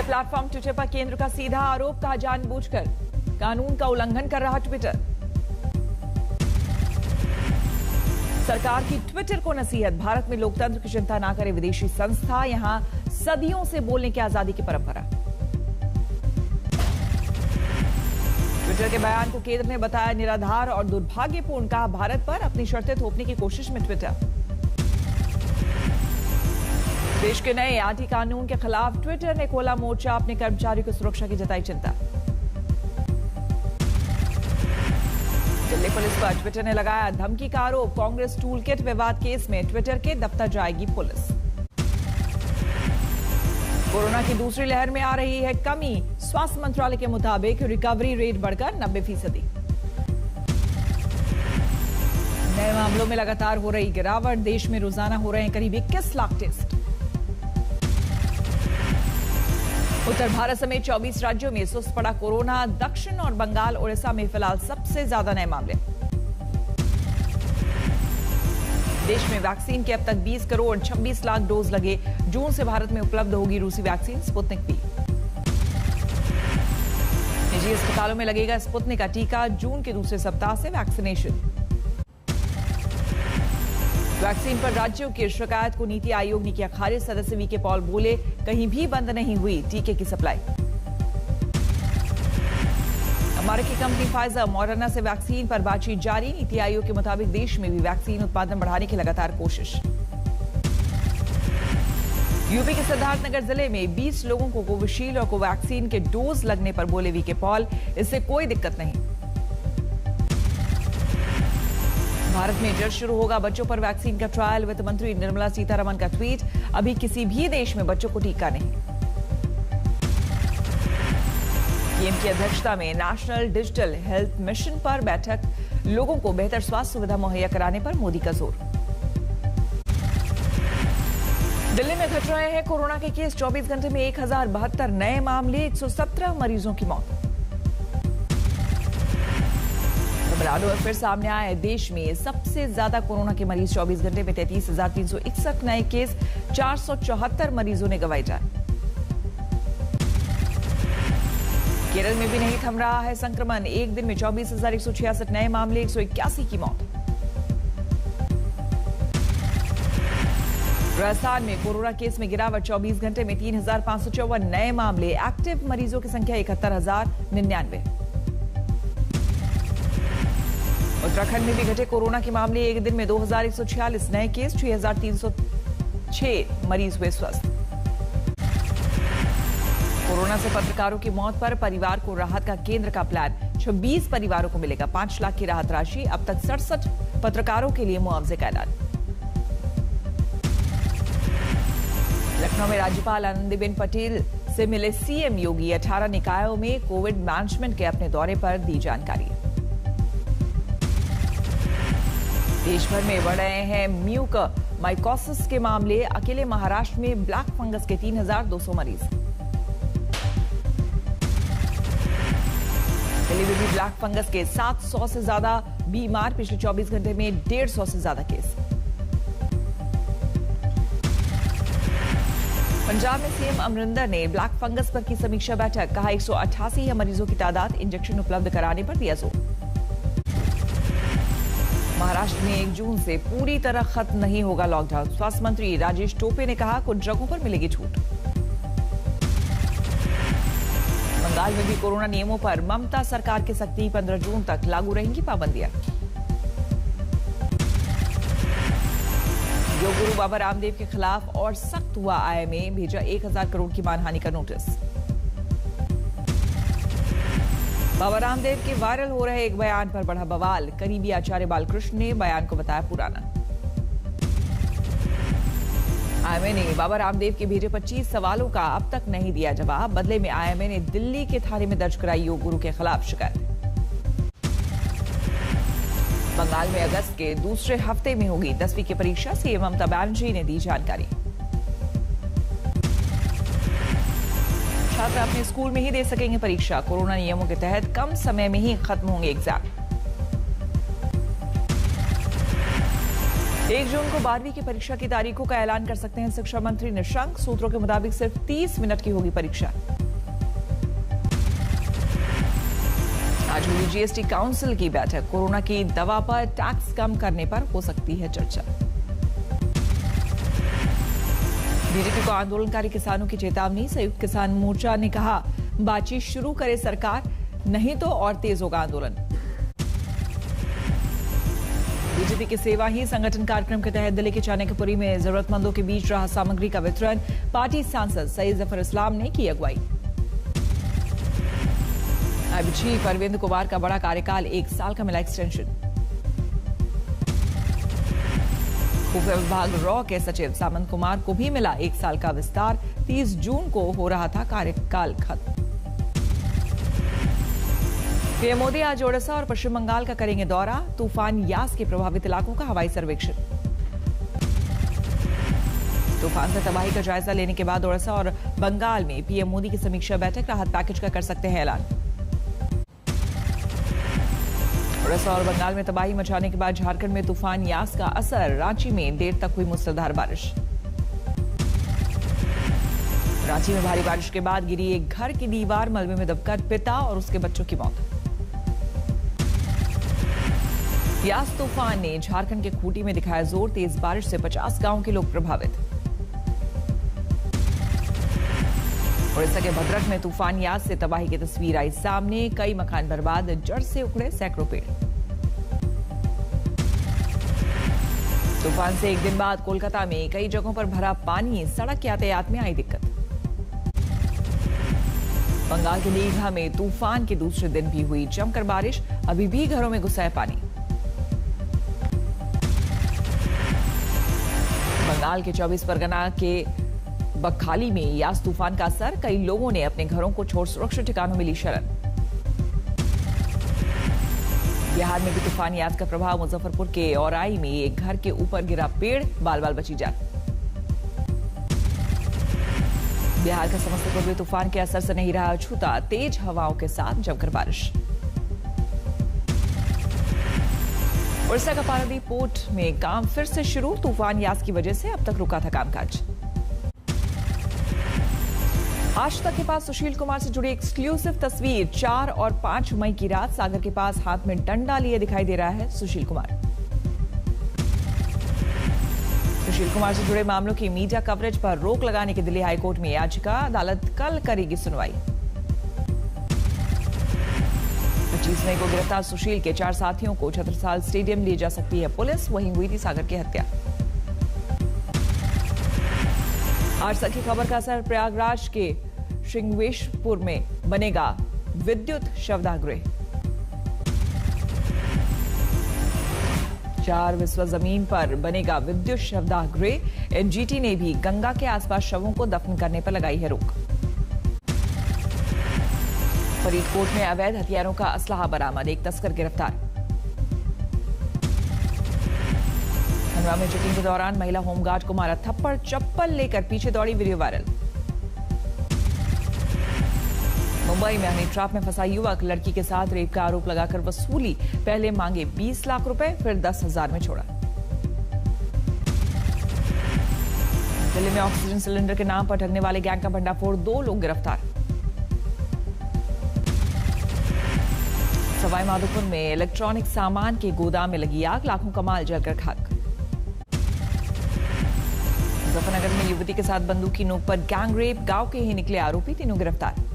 Platform Twitter पर केंद्र का सीधा आरोप, कहा जानबूझकर कानून का उल्लंघन कर रहा ट्विटर। सरकार की ट्विटर को नसीहत, भारत में लोकतंत्र की चिंता ना करे विदेशी संस्था, यहां सदियों से बोलने की आजादी की परंपरा। ट्विटर के बयान को केंद्र ने बताया निराधार और दुर्भाग्यपूर्ण, कहा भारत पर अपनी शर्तें थोपने की कोशिश में ट्विटर। देश के नए आईटी कानून के खिलाफ ट्विटर ने खोला मोर्चा, अपने कर्मचारियों की सुरक्षा की जताई चिंता। दिल्ली पुलिस पर ट्विटर ने लगाया धमकी का आरोप, कांग्रेस टूल किट विवाद केस में ट्विटर के दफ्तर जाएगी पुलिस। कोरोना की दूसरी लहर में आ रही है कमी, स्वास्थ्य मंत्रालय के मुताबिक रिकवरी रेट बढ़कर 90%। नए मामलों में लगातार हो रही गिरावट, देश में रोजाना हो रहे हैं करीब 21 लाख टेस्ट। उत्तर भारत समेत 24 राज्यों में सुस्त पड़ा कोरोना, दक्षिण और बंगाल उड़ीसा में फिलहाल सबसे ज्यादा नए मामले। देश में वैक्सीन के अब तक 20 करोड़ 26 लाख डोज लगे, जून से भारत में उपलब्ध होगी रूसी वैक्सीन स्पुतनिक वी। निजी अस्पतालों में लगेगा स्पुतनिक का टीका, जून के दूसरे सप्ताह से वैक्सीनेशन। वैक्सीन पर राज्यों की शिकायत को नीति आयोग ने किया खारिज, सदस्य वीके पॉल बोले कहीं भी बंद नहीं हुई टीके की सप्लाई। अमेरिकी कंपनी फाइजर मॉडर्ना से वैक्सीन पर बातचीत जारी, नीति आयोग के मुताबिक देश में भी वैक्सीन उत्पादन बढ़ाने की लगातार कोशिश। यूपी के सिद्धार्थनगर जिले में 20 लोगों को कोविशील्ड और कोवैक्सीन के डोज लगने पर बोले वीके पॉल, इससे कोई दिक्कत नहीं। भारत में जल्द शुरू होगा बच्चों पर वैक्सीन का ट्रायल, वित्त मंत्री निर्मला सीतारमण का ट्वीट, अभी किसी भी देश में बच्चों को टीका नहीं। पीएम की अध्यक्षता में नेशनल डिजिटल हेल्थ मिशन पर बैठक, लोगों को बेहतर स्वास्थ्य सुविधा मुहैया कराने पर मोदी का जोर। दिल्ली में घट रहे हैं कोरोना के केस, 24 घंटे में 1072 नए मामले, 117 मरीजों की मौत। तमिलनाडु में फिर सामने आया देश में सबसे ज्यादा कोरोना के मरीज, 24 घंटे में 33,361 नए केस, 474 मरीजों ने गंवाई जान। केरल में भी नहीं थम रहा है संक्रमण, एक दिन में 24,166 नए मामले, 181 की मौत। राजस्थान में कोरोना केस में गिरावट, 24 घंटे में 3,554 नए मामले, एक्टिव मरीजों की संख्या 71,099। उत्तराखंड में भी घटे कोरोना के मामले, एक दिन में 2,146 नए केस, 6,306 मरीज हुए स्वस्थ। कोरोना से पत्रकारों की मौत पर परिवार को राहत का केंद्र का प्लान, 26 परिवारों को मिलेगा 5 लाख की राहत राशि, अब तक 67 पत्रकारों के लिए मुआवजे का ऐलान। लखनऊ में राज्यपाल आनंदीबेन पटेल से मिले सीएम योगी, 18 निकायों में कोविड मैनेजमेंट के अपने दौरे पर दी जानकारी। देश भर में बढ़ रहे हैं म्यूकरमाइकोसिस के मामले, अकेले महाराष्ट्र में ब्लैक फंगस के 3,200 मरीज। दिल्ली में भी ब्लैक फंगस के 700 से ज्यादा बीमार, पिछले 24 घंटे में 150 से ज्यादा केस। पंजाब में सीएम अमरिंदर ने ब्लैक फंगस पर की समीक्षा बैठक, कहा 188 मरीजों की तादाद, इंजेक्शन उपलब्ध कराने पर दिया जोर। महाराष्ट्र में 1 जून से पूरी तरह खत्म नहीं होगा लॉकडाउन, स्वास्थ्य मंत्री राजेश टोपे ने कहा कुछ जगहों पर मिलेगी छूट। बंगाल में भी कोरोना नियमों पर ममता सरकार की सख्ती, 15 जून तक लागू रहेंगी पाबंदियां। योग गुरु बाबा रामदेव के खिलाफ और सख्त हुआ आईएमए, भेजा 1,000 करोड़ की मानहानि का नोटिस। बाबा रामदेव के वायरल हो रहे एक बयान पर बढ़ा बवाल, करीबी आचार्य बालकृष्ण ने बयान को बताया पुराना। आईएमए ने बाबा रामदेव के भेजे 25 सवालों का अब तक नहीं दिया जवाब, बदले में आईएमए ने दिल्ली के थाने में दर्ज कराई योग गुरु के खिलाफ शिकायत। बंगाल में अगस्त के दूसरे हफ्ते में होगी 10वीं की परीक्षा, सीएम ममता बनर्जी ने दी जानकारी। छात्र अपने स्कूल में ही दे सकेंगे परीक्षा, कोरोना नियमों के तहत कम समय में ही खत्म होंगे एग्जाम। 1 जून को 12वीं की परीक्षा की तारीखों का ऐलान कर सकते हैं शिक्षा मंत्री निशंक। सूत्रों के मुताबिक सिर्फ 30 मिनट की होगी परीक्षा। आज हुई जीएसटी काउंसिल की बैठक। कोरोना की दवा पर टैक्स कम करने पर हो सकती है चर्चा। बीजेपी को आंदोलनकारी किसानों की चेतावनी। संयुक्त किसान मोर्चा ने कहा, बातचीत शुरू करे सरकार, नहीं तो और तेज होगा आंदोलन। बीजेपी के सेवा ही संगठन कार्यक्रम के तहत दिल्ली के चाणक्यपुरी में जरूरतमंदों के बीच राहत सामग्री का वितरण। पार्टी सांसद सईद जफर इस्लाम ने की अगुवाई। आईबी चीफ अरविंद कुमार का बड़ा कार्यकाल 1 साल का मिला एक्सटेंशन। खुफिया विभाग रॉ के सचिव सामंत कुमार को भी मिला 1 साल का विस्तार। 30 जून को हो रहा था कार्यकाल खत्म। पीएम मोदी आज ओडिशा और पश्चिम बंगाल का करेंगे दौरा। तूफान यास के प्रभावित इलाकों का हवाई सर्वेक्षण। तूफान से तबाही का जायजा लेने के बाद ओडिशा और बंगाल में पीएम मोदी की समीक्षा बैठक। राहत पैकेज का कर सकते हैं ऐलान। ओडिशा और बंगाल में तबाही मचाने के बाद झारखंड में तूफान यास का असर। रांची में देर तक हुई मूसलाधार बारिश। रांची में भारी बारिश के बाद गिरी एक घर की दीवार। मलबे में दबकर पिता और उसके बच्चों की मौत। यास तूफान ने झारखंड के खूंटी में दिखाया जोर। तेज बारिश से 50 गांवों के लोग प्रभावित। ओडिशा के भद्रक में तूफान यास से तबाही की तस्वीर आई सामने। कई मकान बर्बाद, जड़ से उखड़े सैकड़ों पेड़। तूफान से एक दिन बाद कोलकाता में कई जगहों पर भरा पानी। सड़क यातायात में आई दिक्कत। बंगाल के दीघा में तूफान के दूसरे दिन भी हुई जमकर बारिश। अभी भी घरों में घुसा है पानी। बंगाल के 24 परगना के बकखाली में यास तूफान का असर। कई लोगों ने अपने घरों को छोड़ सुरक्षित ठिकानों में ली शरण। बिहार में भी तूफान यास का प्रभाव। मुजफ्फरपुर के औराई में एक घर के ऊपर गिरा पेड़। बाल बाल बची जान। बिहार का समस्तीपुर में तूफान के असर से नहीं रहा अछूता। तेज हवाओं के साथ जमकर बारिश। ओडिशा का पारादीप पोर्ट में काम फिर से शुरू। तूफान यास की वजह से अब तक रुका था कामकाज। आज तक के पास सुशील कुमार से जुड़ी एक्सक्लूसिव तस्वीर। 4 और 5 मई की रात सागर के पास हाथ में डंडा लिए दिखाई दे रहा है सुशील कुमार। सुशील कुमार से जुड़े मामलों की मीडिया कवरेज पर रोक लगाने की दिल्ली हाईकोर्ट में याचिका। अदालत कल करेगी सुनवाई। 25 मई को गिरफ्तार सुशील के 4 साथियों को छत्रसाल स्टेडियम ले जा सकती है पुलिस। वहीं हुई थी सागर की हत्या। आज तक की खबर का असर। प्रयागराज के श्रृंगवेशपुर में बनेगा विद्युत शवदाह गृह। 4 विश्व जमीन पर बनेगा विद्युत शवदाह गृह। एनजीटी ने भी गंगा के आसपास शवों को दफन करने पर लगाई है रोक। फरीदकोट में अवैध हथियारों का असलाहा बरामद। एक तस्कर गिरफ्तार। खंडवा में चेकिंग के दौरान महिला होमगार्ड को मारा थप्पड़। चप्पल लेकर पीछे दौड़ी, वीडियो वायरल। मुंबई में हनी ट्रैप में फंसा युवक। लड़की के साथ रेप का आरोप लगाकर वसूली। पहले मांगे 20 लाख रुपए, फिर 10,000 में छोड़ा। दिल्ली में ऑक्सीजन सिलेंडर के नाम पर ठगने वाले गैंग का भंडाफोड़। 2 लोग गिरफ्तार। सवाई माधोपुर में इलेक्ट्रॉनिक सामान के गोदाम में लगी आग। लाखों का माल जलकर खाक। मुजफ्फरनगर में युवती के साथ बंदूक की नोक पर गैंग रेप। गांव के ही निकले आरोपी। 3 गिरफ्तार।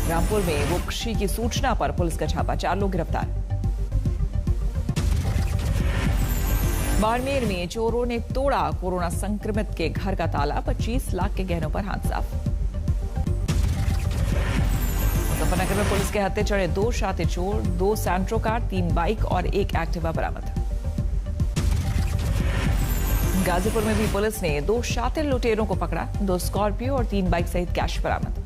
रामपुर में वोक्षी की सूचना पर पुलिस का छापा। 4 लोग गिरफ्तार। बाड़मेर में चोरों ने तोड़ा कोरोना संक्रमित के घर का ताला। 25 लाख के गहनों पर हाथ साफ। मुजफ्फरनगर में पुलिस के हत्थे चढ़े 2 शातिर चोर। 2 सैंट्रो कार, 3 बाइक और 1 एक्टिवा बरामद। गाजीपुर में भी पुलिस ने 2 शातिर लुटेरों को पकड़ा। 2 स्कॉर्पियो और 3 बाइक सहित कैश बरामद।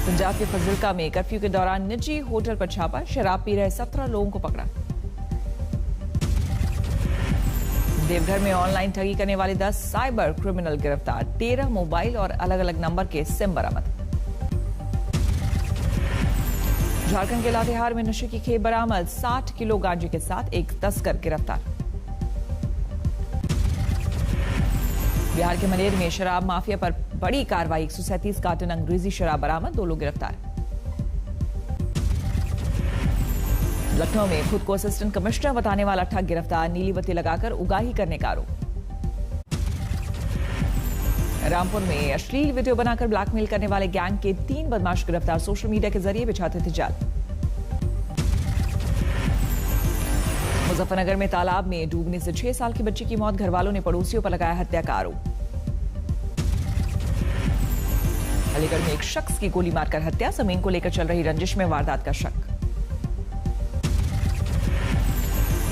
पंजाब के फजिल्का में कर्फ्यू के दौरान निजी होटल पर छापा। शराब पी रहे 17 लोगों को पकड़ा। देवघर में ऑनलाइन ठगी करने वाले 10 साइबर क्रिमिनल गिरफ्तार। 13 मोबाइल और अलग अलग नंबर के सिम बरामद। झारखंड के लातेहार में नशे की खेप बरामद, 60 किलो गांजे के साथ एक तस्कर गिरफ्तार। बिहार के मनेर में शराब माफिया पर बड़ी कार्रवाई, 137 कार्टन अंग्रेजी शराब बरामद, 2 लोग गिरफ्तार। लखनऊ में खुद को असिस्टेंट कमिश्नर बताने वाला ठग गिरफ्तार, नीली बत्ती लगाकर उगाही करने का आरोप। रामपुर में अश्लील वीडियो बनाकर ब्लैकमेल करने वाले गैंग के 3 बदमाश गिरफ्तार, सोशल मीडिया के जरिए बिछाते थे जाल। मुजफ्फरनगर में तालाब में डूबने से 6 साल की बच्ची की मौत, घर वालों ने पड़ोसियों पर लगाया हत्या का आरोप। अलीगढ़ में एक शख्स की गोली मारकर हत्या, जमीन को लेकर चल रही रंजिश में वारदात का शक।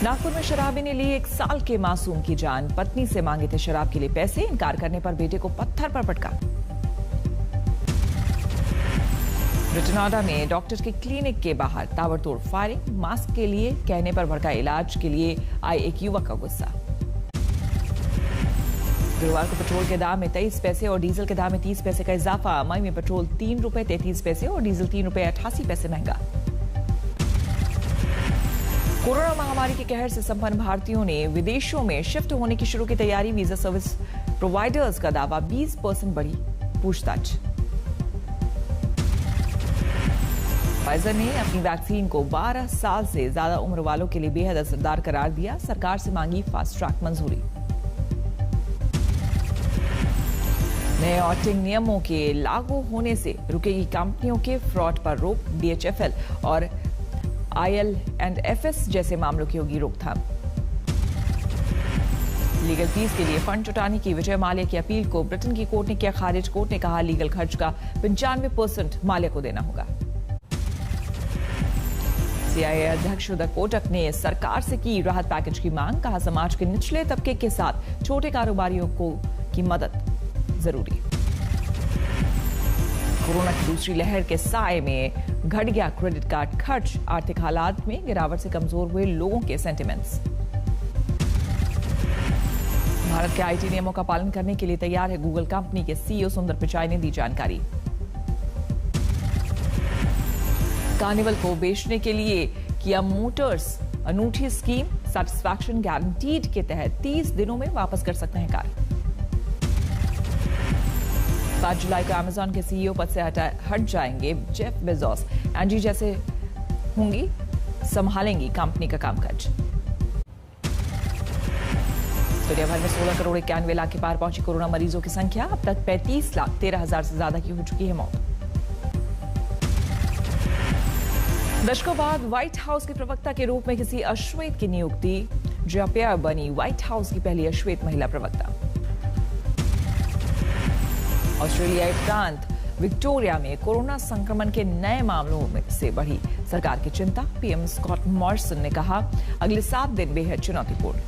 नागपुर में शराबी ने ली 1 साल के मासूम की जान, पत्नी से मांगे थे शराब के लिए पैसे, इनकार करने पर बेटे को पत्थर पर पटका। ब्रिटनोडा में डॉक्टर के क्लिनिक के बाहर ताबड़तोड़ फायरिंग, मास्क के लिए कहने पर भड़का, इलाज के लिए आए एक युवक का गुस्सा। गुरुवार को पेट्रोल के दाम में 23 पैसे और डीजल के दाम में 30 पैसे का इजाफा, मई में पेट्रोल 3 रुपए 33 पैसे और डीजल 3 रुपए 88 पैसे महंगा। कोरोना महामारी के कहर से संपन्न भारतीयों ने विदेशों में शिफ्ट होने की शुरू की तैयारी, वीजा सर्विस प्रोवाइडर्स का दावा, 20% बढ़ी पूछताछ। फाइजर ने अपनी वैक्सीन को 12 साल से ज्यादा उम्र वालों के लिए बेहद असरदार करार दिया, सरकार से मांगी फास्ट ट्रैक मंजूरी। नए ऑडिटिंग नियमों के लागू होने से रुकेगी कंपनियों के फ्रॉड पर रोक, DHFL और IL&FS जैसे मामलों की होगी रोकथाम। लीगल फीस के लिए फंड जुटाने की विजय माल्या की अपील को ब्रिटेन की कोर्ट ने किया खारिज, कोर्ट ने कहा लीगल खर्च का 95% माल्या को देना होगा। CII अध्यक्ष उदय कोटक ने सरकार से की राहत पैकेज की मांग, कहा समाज के निचले तबके के साथ छोटे कारोबारियों को की मदद जरूरी। कोरोना की दूसरी लहर के साए में घट गया क्रेडिट कार्ड खर्च, आर्थिक हालात में गिरावट से कमजोर हुए लोगों के सेंटिमेंट्स। भारत के IT नियमों का पालन करने के लिए तैयार है गूगल, कंपनी के CEO सुंदर पिचाई ने दी जानकारी। कार्निवल को बेचने के लिए किया मोटर्स अनूठी स्कीम, सैटिस्फैक्शन गारंटीड के तहत 30 दिनों में वापस कर सकते हैं कार। 5 जुलाई को अमेजॉन के CEO पद से हट जाएंगे जेफ बेजोस, एंजी जैसे होंगी संभालेंगी कंपनी का कामकाज। दुनिया भर में 16 करोड़ 91 लाख के पार पहुंची कोरोना मरीजों की संख्या, अब तक 35,13,000 से ज्यादा की हो चुकी है मौत। दशकों बाद व्हाइट हाउस के प्रवक्ता के रूप में किसी अश्वेत की नियुक्ति, जेपियर बनी व्हाइट हाउस की पहली अश्वेत महिला प्रवक्ता। ऑस्ट्रेलियाई प्रांत विक्टोरिया में कोरोना संक्रमण के नए मामलों में से बढ़ी सरकार की चिंता, PM स्कॉट मॉरिसन ने कहा अगले 7 दिन बेहद चुनौतीपूर्ण।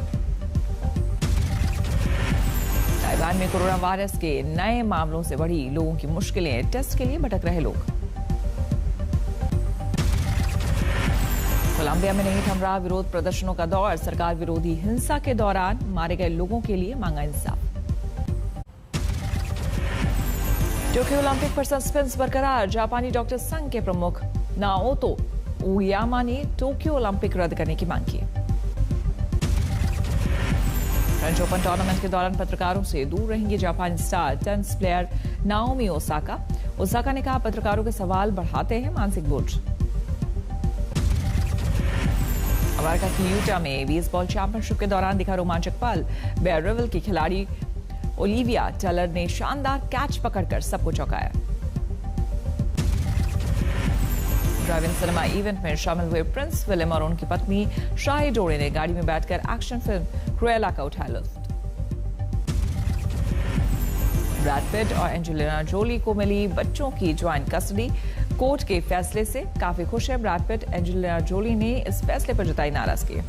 ताइवान में कोरोना वायरस के नए मामलों से बढ़ी लोगों की मुश्किलें, टेस्ट के लिए भटक रहे लोग। कोलंबिया में नहीं थम रहा विरोध प्रदर्शनों का दौर, सरकार विरोधी हिंसा के दौरान मारे गए लोगों के लिए मांगा इंसाफ। टोक्यो ओलंपिक पर सस्पेंस बरकरार, जापानी डॉक्टर संघ के प्रमुख नाओतो उयामा ने टोक्यो ओलंपिक रद्द करने की मांग की। फ्रेंच ओपन टूर्नामेंट के दौरान पत्रकारों से दूर रहेंगे जापानी star tennis player Naomi Osaka. Osaka ने कहा पत्रकारों के सवाल बढ़ाते हैं मानसिक बोझ। अमेरिका की यूटा में बेसबॉल चैंपियनशिप के दौरान दिखा रोमांचक पल, बेयर रिवल की खिलाड़ी ओलिविया टेलर ने शानदार कैच पकड़कर सबको चौंकाया। ड्राइव-इन सिनेमा इवेंट में शामिल हुए प्रिंस विलियम और उनकी पत्नी शाही डोरे ने गाड़ी में बैठकर एक्शन फिल्म क्रुएला का उठाया लुत्फ। ब्रैड पिट और एंजेलिना जोली को मिली बच्चों की ज्वाइंट कस्टडी, कोर्ट के फैसले से काफी खुश है ब्रैड पिट। एंजेलिना जोली ने इस फैसले पर जताई नाराजगी।